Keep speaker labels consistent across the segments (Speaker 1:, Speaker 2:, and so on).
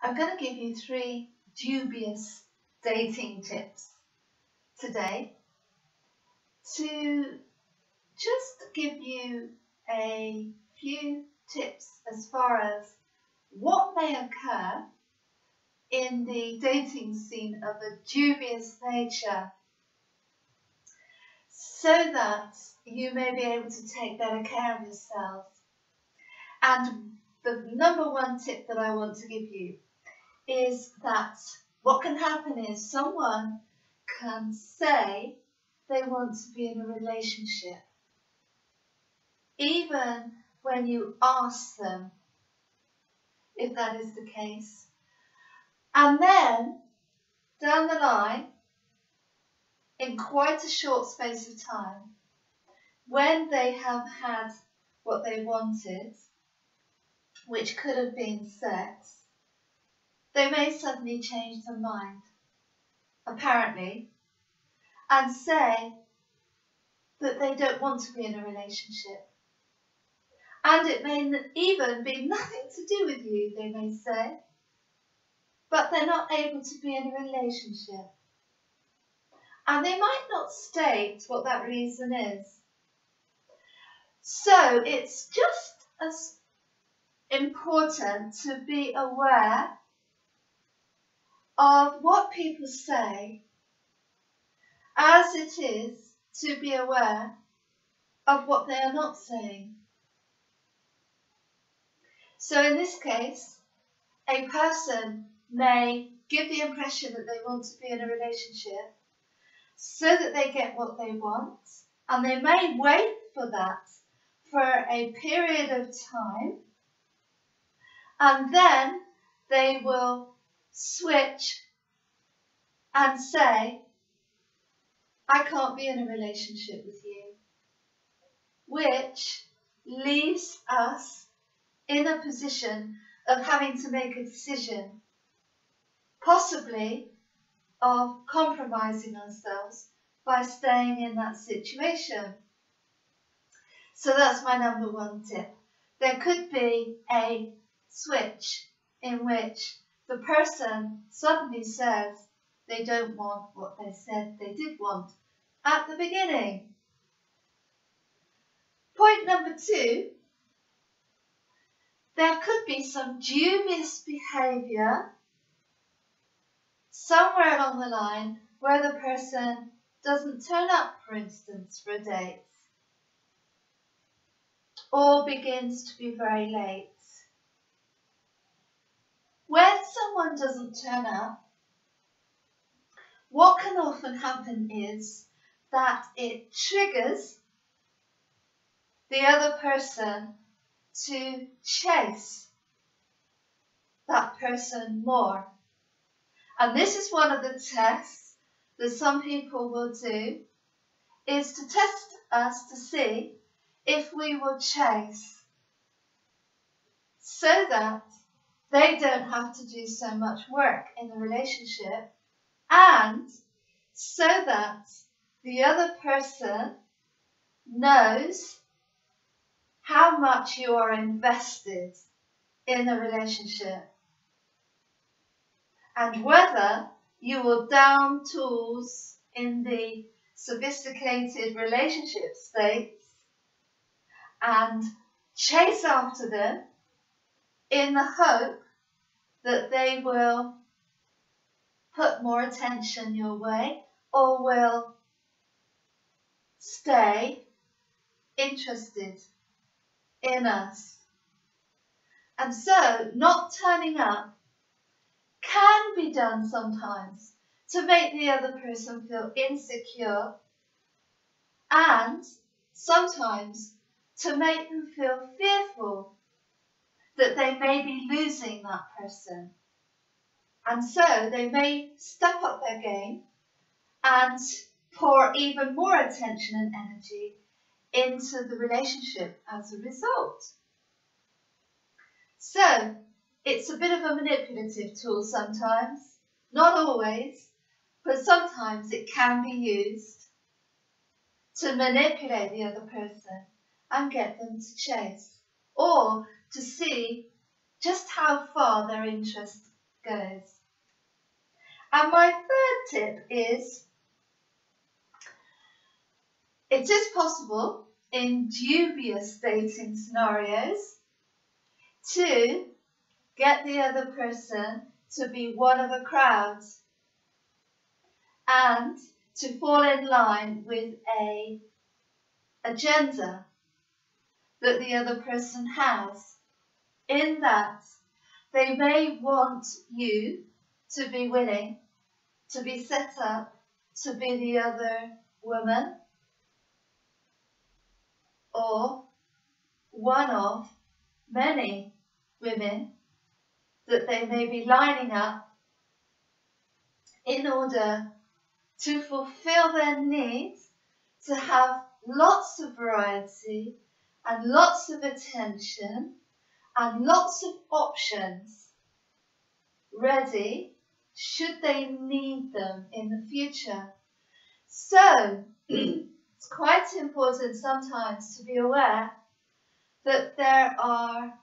Speaker 1: I'm going to give you 3 dubious dating tips today to just give you a few tips as far as what may occur in the dating scene of a dubious nature, so that you may be able to take better care of yourself. And the number 1 tip that I want to give you is that what can happen is someone can say they want to be in a relationship, even when you ask them if that is the case. And then, down the line, in quite a short space of time, when they have had what they wanted, which could have been sex, they may suddenly change their mind, apparently, and say that they don't want to be in a relationship. And it may even be nothing to do with you, they may say, but they're not able to be in a relationship. And they might not state what that reason is. So it's just as important to be aware of what people say as it is to be aware of what they are not saying. So in this case, a person may give the impression that they want to be in a relationship so that they get what they want, and they may wait for that for a period of time, and then they will switch and say, I can't be in a relationship with you, which leaves us in a position of having to make a decision, possibly of compromising ourselves by staying in that situation. So that's my number 1 tip. There could be a switch in which the person suddenly says they don't want what they said they did want at the beginning. Point number 2, there could be some dubious behaviour somewhere along the line where the person doesn't turn up, for instance, for a date, or begins to be very late. When someone doesn't turn up, what can often happen is that it triggers the other person to chase that person more. And this is one of the tests that some people will do, is to test us to see if we will chase, so that they don't have to do so much work in the relationship, and so that the other person knows how much you are invested in the relationship, and whether you will down tools in the sophisticated relationship states and chase after them in the hope that they will put more attention your way or will stay interested in us. And so not turning up can be done sometimes to make the other person feel insecure, and sometimes to make them feel fearful that they may be losing that person. And so they may step up their game and pour even more attention and energy into the relationship as a result. So it's a bit of a manipulative tool sometimes, not always, but sometimes it can be used to manipulate the other person and get them to chase, or to see just how far their interest goes. And my third tip is, it is possible in dubious dating scenarios to get the other person to be one of a crowd and to fall in line with a agenda that the other person has, in that they may want you to be willing to be set up to be the other woman or one of many women that they may be lining up in order to fulfill their needs to have lots of variety and lots of attention and lots of options ready should they need them in the future. So it's quite important sometimes to be aware that there are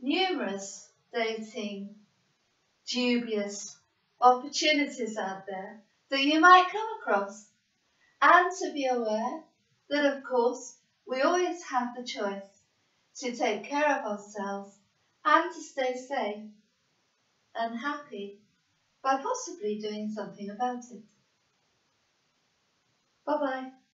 Speaker 1: numerous dating dubious opportunities out there that you might come across, and to be aware that, of course, we always have the choice to take care of ourselves and to stay safe and happy by possibly doing something about it. Bye-bye.